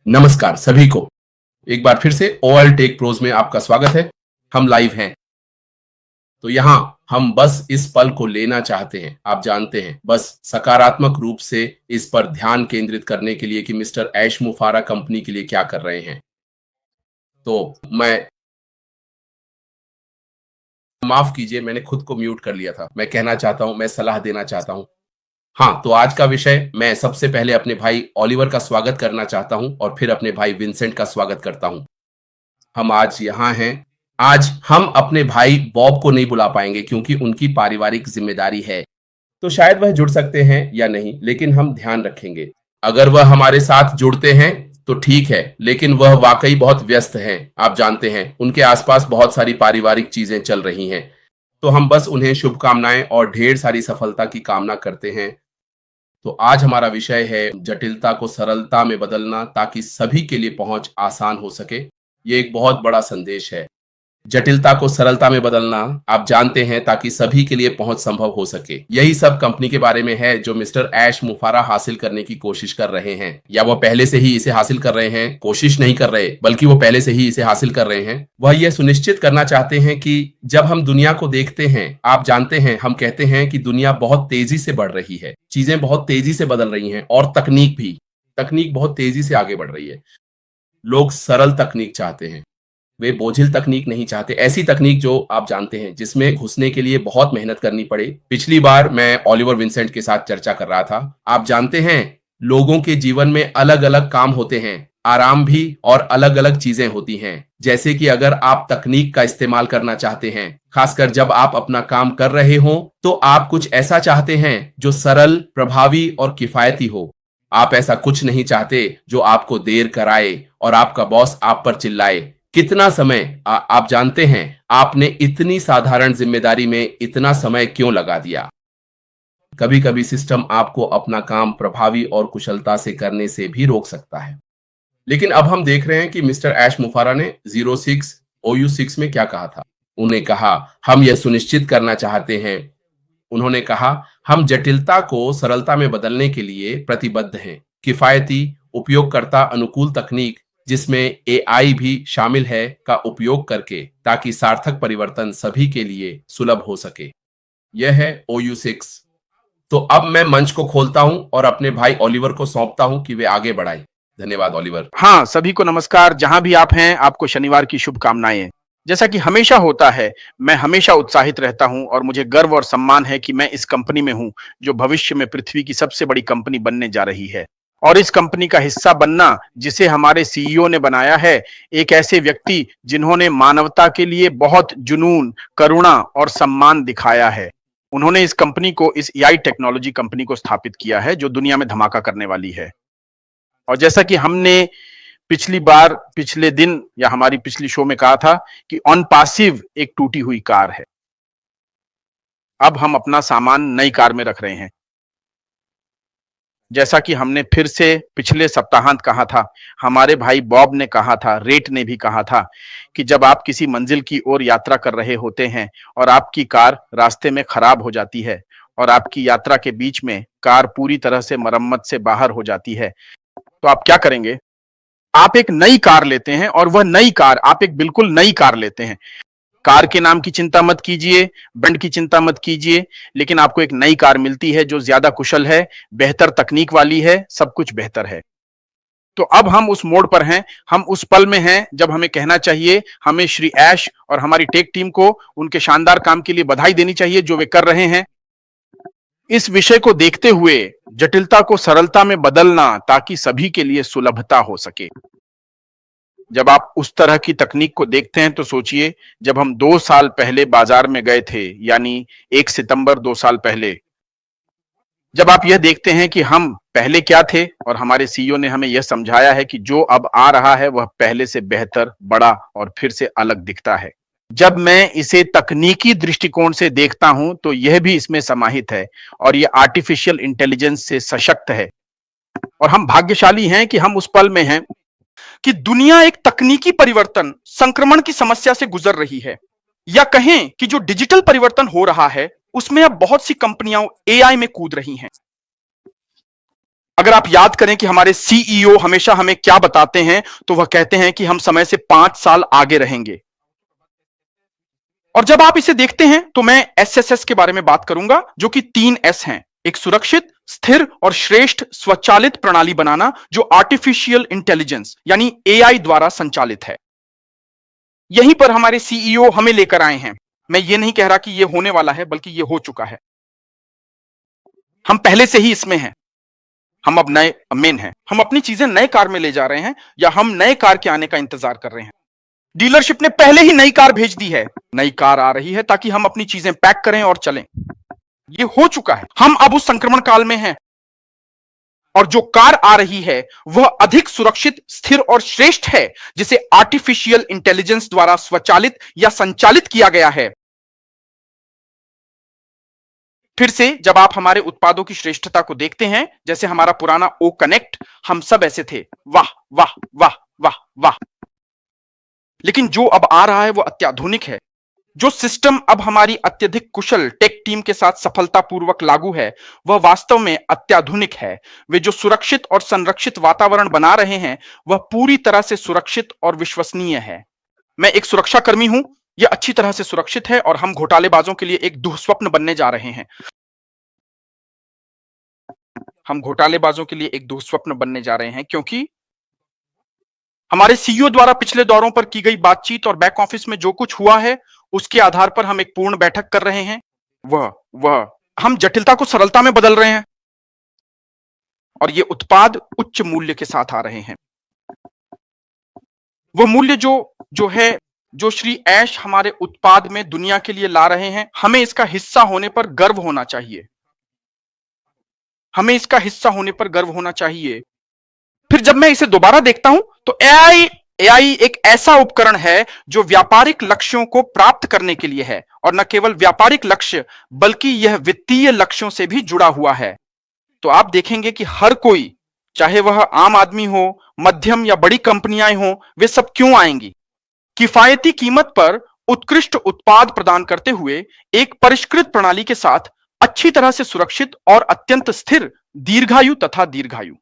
नमस्कार सभी को। एक बार फिर से ओएल टेक प्रोज में आपका स्वागत है। हम लाइव हैं। तो यहाँ हम बस इस पल को लेना चाहते हैं, आप जानते हैं, बस सकारात्मक रूप से इस पर ध्यान केंद्रित करने के लिए कि मिस्टर ऐश मुफारा कंपनी के लिए क्या कर रहे हैं। तो मैं माफ कीजिए, मैंने खुद को म्यूट कर लिया था। मैं कहना चाहता हूं, मैं सलाह देना चाहता हूं। हाँ, तो आज का विषय, मैं सबसे पहले अपने भाई ओलिवर का स्वागत करना चाहता हूं और फिर अपने भाई विंसेंट का स्वागत करता हूं। हम आज यहाँ हैं। आज हम अपने भाई बॉब को नहीं बुला पाएंगे क्योंकि उनकी पारिवारिक जिम्मेदारी है। तो शायद वह जुड़ सकते हैं या नहीं, लेकिन हम ध्यान रखेंगे। अगर वह हमारे साथ जुड़ते हैं तो ठीक है, लेकिन वह वाकई बहुत व्यस्त हैं। आप जानते हैं, उनके आसपास बहुत सारी पारिवारिक चीजें चल रही हैं। तो हम बस उन्हें शुभकामनाएं और ढेर सारी सफलता की कामना करते हैं। तो आज हमारा विषय है जटिलता को सरलता में बदलना ताकि सभी के लिए पहुंच आसान हो सके। ये एक बहुत बड़ा संदेश है। जटिलता को सरलता में बदलना, आप जानते हैं, ताकि सभी के लिए पहुंच संभव हो सके। यही सब कंपनी के बारे में है जो मिस्टर ऐश मुफारा हासिल करने की कोशिश कर रहे हैं, या वह पहले से ही इसे हासिल कर रहे हैं। कोशिश नहीं कर रहे, बल्कि वो पहले से ही इसे हासिल कर रहे हैं। वह यह सुनिश्चित करना चाहते हैं कि जब हम दुनिया को देखते हैं, आप जानते हैं, हम कहते हैं कि दुनिया बहुत तेजी से बढ़ रही है, चीजें बहुत तेजी से बदल रही हैं, और तकनीक बहुत तेजी से आगे बढ़ रही है। लोग सरल तकनीक चाहते हैं, वे बोझिल तकनीक नहीं चाहते। ऐसी तकनीक जो आप जानते हैं, जिसमें घुसने के लिए बहुत मेहनत करनी पड़े। पिछली बार मैं ओलिवर विंसेंट के साथ चर्चा कर रहा था। आप जानते हैं, लोगों के जीवन में अलग अलग काम होते हैं, आराम भी, और अलग अलग चीजें होती हैं। जैसे कि अगर आप तकनीक का इस्तेमाल करना चाहते हैं, खासकर जब आप अपना काम कर रहे हो, तो आप कुछ ऐसा चाहते हैं जो सरल, प्रभावी और किफायती हो। आप ऐसा कुछ नहीं चाहते जो आपको देर कराए और आपका बॉस आप पर चिल्लाए। कितना समय, आप जानते हैं, आपने इतनी साधारण जिम्मेदारी में इतना समय क्यों लगा दिया। कभी कभी सिस्टम आपको अपना काम प्रभावी और कुशलता से करने से भी रोक सकता है। लेकिन अब हम देख रहे हैं कि मिस्टर ऐश मुफारा ने 06 OU6 में क्या कहा था। उन्हें कहा, हम यह सुनिश्चित करना चाहते हैं, उन्होंने कहा, हम जटिलता को सरलता में बदलने के लिए प्रतिबद्ध हैं। किफायती, उपयोगकर्ता अनुकूल तकनीक, जिसमें एआई भी शामिल है, का उपयोग करके, ताकि सार्थक परिवर्तन सभी के लिए सुलभ हो सके। यह है OU6। तो अब मैं मंच को खोलता हूं और अपने भाई ओलिवर को सौंपता हूं कि वे आगे बढ़ाएं। धन्यवाद ओलिवर। हाँ, सभी को नमस्कार। जहां भी आप हैं, आपको शनिवार की शुभकामनाएं। जैसा कि हमेशा होता है, मैं हमेशा उत्साहित रहता हूं और मुझे गर्व और सम्मान है कि मैं इस कंपनी में हूं जो भविष्य में पृथ्वी की सबसे बड़ी कंपनी बनने जा रही है। और इस कंपनी का हिस्सा बनना, जिसे हमारे सीईओ ने बनाया है, एक ऐसे व्यक्ति जिन्होंने मानवता के लिए बहुत जुनून, करुणा और सम्मान दिखाया है। उन्होंने इस कंपनी को, इस एआई टेक्नोलॉजी कंपनी को स्थापित किया है जो दुनिया में धमाका करने वाली है। और जैसा कि हमने पिछली बार, पिछले दिन या हमारी पिछली शो में कहा था कि ऑन पासिव एक टूटी हुई कार है। अब हम अपना सामान नई कार में रख रहे हैं। जैसा कि हमने फिर से पिछले सप्ताहांत कहा था, हमारे भाई बॉब ने कहा था, रेट ने भी कहा था कि जब आप किसी मंजिल की ओर यात्रा कर रहे होते हैं और आपकी कार रास्ते में खराब हो जाती है और आपकी यात्रा के बीच में कार पूरी तरह से मरम्मत से बाहर हो जाती है, तो आप क्या करेंगे? आप एक नई कार लेते हैं, और वह नई कार, आप एक बिल्कुल नई कार लेते हैं। कार के नाम की चिंता मत कीजिए, ब्रांड की चिंता मत कीजिए, लेकिन आपको एक नई कार मिलती है जो ज्यादा कुशल है, बेहतर तकनीक वाली है, सब कुछ बेहतर है। तो अब हम उस मोड़ पर हैं, हम उस पल में हैं जब हमें कहना चाहिए, हमें श्री ऐश और हमारी टेक टीम को उनके शानदार काम के लिए बधाई देनी चाहिए जो वे कर रहे हैं। इस विषय को देखते हुए, जटिलता को सरलता में बदलना ताकि सभी के लिए सुलभता हो सके। जब आप उस तरह की तकनीक को देखते हैं तो सोचिए, जब हम 2 साल पहले बाजार में गए थे, यानी 1 सितंबर 2 साल पहले, जब आप यह देखते हैं कि हम पहले क्या थे, और हमारे सीईओ ने हमें यह समझाया है कि जो अब आ रहा है वह पहले से बेहतर, बड़ा और फिर से अलग दिखता है। जब मैं इसे तकनीकी दृष्टिकोण से देखता हूं तो यह भी इसमें समाहित है, और यह आर्टिफिशियल इंटेलिजेंस से सशक्त है। और हम भाग्यशाली हैं कि हम उस पल में हैं कि दुनिया एक तकनीकी परिवर्तन, संक्रमण की समस्या से गुजर रही है, या कहें कि जो डिजिटल परिवर्तन हो रहा है उसमें अब बहुत सी कंपनियां एआई में कूद रही हैं। अगर आप याद करें कि हमारे सीईओ हमेशा हमें क्या बताते हैं, तो वह कहते हैं कि हम समय से 5 साल आगे रहेंगे। और जब आप इसे देखते हैं तो मैं एसएसएस के बारे में बात करूंगा, जो कि 3 एस हैं। एक सुरक्षित, स्थिर और श्रेष्ठ स्वचालित प्रणाली बनाना, जो आर्टिफिशियल इंटेलिजेंस यानी एआई द्वारा संचालित है। यहीं पर हमारे सीईओ हमें लेकर आए हैं। मैं ये नहीं कह रहा कि ये होने वाला है, बल्कि ये हो चुका है। हम पहले से ही इसमें हैं। हम अब नए मेन हैं। हम अपनी चीजें नए कार में ले जा रहे हैं, या हम नए कार के आने का इंतजार कर रहे हैं। डीलरशिप ने पहले ही नई कार भेज दी है। नई कार आ रही है ताकि हम अपनी चीजें पैक करें और चलें। ये हो चुका है। हम अब उस संक्रमण काल में हैं, और जो कार आ रही है वह अधिक सुरक्षित, स्थिर और श्रेष्ठ है, जिसे आर्टिफिशियल इंटेलिजेंस द्वारा स्वचालित या संचालित किया गया है। फिर से जब आप हमारे उत्पादों की श्रेष्ठता को देखते हैं, जैसे हमारा पुराना ओ कनेक्ट, हम सब ऐसे थे, वाह वाह वाह वाह वाह। लेकिन जो अब आ रहा है वो अत्याधुनिक है। जो सिस्टम अब हमारी अत्यधिक कुशल टेक टीम के साथ सफलतापूर्वक लागू है, वह वास्तव में अत्याधुनिक है। वे जो सुरक्षित और संरक्षित वातावरण बना रहे हैं, वह पूरी तरह से सुरक्षित और विश्वसनीय है। मैं एक सुरक्षा कर्मी हूं, यह अच्छी तरह से सुरक्षित है, और हम घोटालेबाजों के लिए एक दुःस्वप्न बनने जा रहे हैं। हम घोटालेबाजों के लिए एक दुःस्वप्न बनने जा रहे हैं, क्योंकि हमारे सीईओ द्वारा पिछले दौरों पर की गई बातचीत और बैक ऑफिस में जो कुछ हुआ है, उसके आधार पर हम एक पूर्ण बैठक कर रहे हैं। वह हम जटिलता को सरलता में बदल रहे हैं, और ये उत्पाद उच्च मूल्य के साथ आ रहे हैं। वह मूल्य जो श्री ऐश हमारे उत्पाद में दुनिया के लिए ला रहे हैं, हमें इसका हिस्सा होने पर गर्व होना चाहिए। हमें इसका हिस्सा होने पर गर्व होना चाहिए। फिर जब मैं इसे दोबारा देखता हूं, तो एआई एक ऐसा उपकरण है जो व्यापारिक लक्ष्यों को प्राप्त करने के लिए है, और न केवल व्यापारिक लक्ष्य, बल्कि यह वित्तीय लक्ष्यों से भी जुड़ा हुआ है। तो आप देखेंगे कि हर कोई, चाहे वह आम आदमी हो, मध्यम या बड़ी कंपनियां हो, वे सब क्यों आएंगी? किफायती कीमत पर उत्कृष्ट उत्पाद प्रदान करते हुए एक परिष्कृत प्रणाली के साथ अच्छी तरह से सुरक्षित और अत्यंत स्थिर, दीर्घायु तथा दीर्घायु।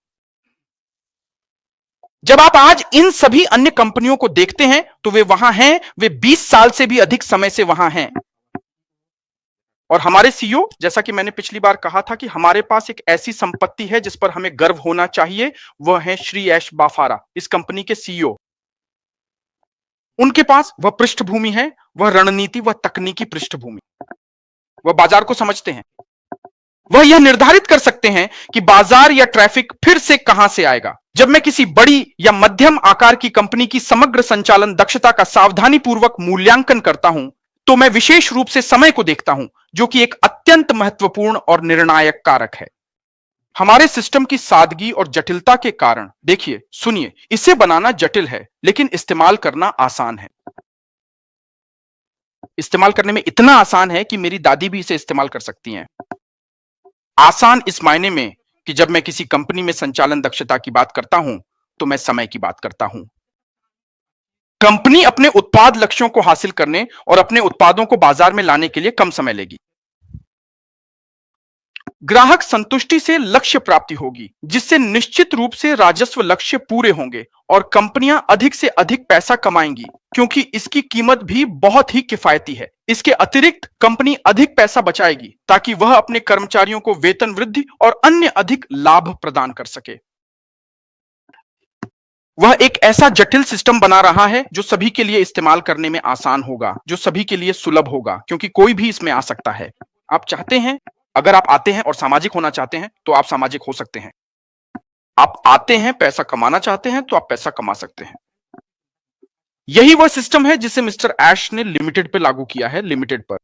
जब आप आज इन सभी अन्य कंपनियों को देखते हैं, तो वे वहां हैं, वे 20 साल से भी अधिक समय से वहां हैं। और हमारे सीईओ, जैसा कि मैंने पिछली बार कहा था कि हमारे पास एक ऐसी संपत्ति है जिस पर हमें गर्व होना चाहिए, वह है श्री ऐश बाफारा, इस कंपनी के सीईओ। उनके पास वह पृष्ठभूमि है, वह रणनीति, वह तकनीकी पृष्ठभूमि। वह बाजार को समझते हैं। वह यह निर्धारित कर सकते हैं कि बाजार या ट्रैफिक फिर से कहां से आएगा। जब मैं किसी बड़ी या मध्यम आकार की कंपनी की समग्र संचालन दक्षता का सावधानीपूर्वक मूल्यांकन करता हूं, तो मैं विशेष रूप से समय को देखता हूं, जो कि एक अत्यंत महत्वपूर्ण और निर्णायक कारक है। हमारे सिस्टम की सादगी और जटिलता के कारण, देखिए, सुनिए, इसे बनाना जटिल है, लेकिन इस्तेमाल करना आसान है। इस्तेमाल करने में इतना आसान है कि मेरी दादी भी इसे इस्तेमाल कर सकती हैं। आसान इस मायने में कि जब मैं किसी कंपनी में संचालन दक्षता की बात करता हूं, तो मैं समय की बात करता हूं। कंपनी अपने उत्पाद लक्ष्यों को हासिल करने और अपने उत्पादों को बाजार में लाने के लिए कम समय लेगी। ग्राहक संतुष्टि से लक्ष्य प्राप्ति होगी, जिससे निश्चित रूप से राजस्व लक्ष्य पूरे होंगे, और कंपनियां अधिक से अधिक पैसा कमाएंगी, क्योंकि इसकी कीमत भी बहुत ही किफायती है। इसके अतिरिक्त कंपनी अधिक पैसा बचाएगी, ताकि वह अपने कर्मचारियों को वेतन वृद्धि और अन्य अधिक लाभ प्रदान कर सके। वह एक ऐसा जटिल सिस्टम बना रहा है जो सभी के लिए इस्तेमाल करने में आसान होगा, जो सभी के लिए सुलभ होगा, क्योंकि कोई भी इसमें आ सकता है। आप चाहते हैं, अगर आप आते हैं और सामाजिक होना चाहते हैं, तो आप सामाजिक हो सकते हैं। आप आते हैं, पैसा कमाना चाहते हैं, तो आप पैसा कमा सकते हैं। यही वह सिस्टम है जिसे मिस्टर ऐश ने लिमिटेड पे लागू किया है, लिमिटेड पर।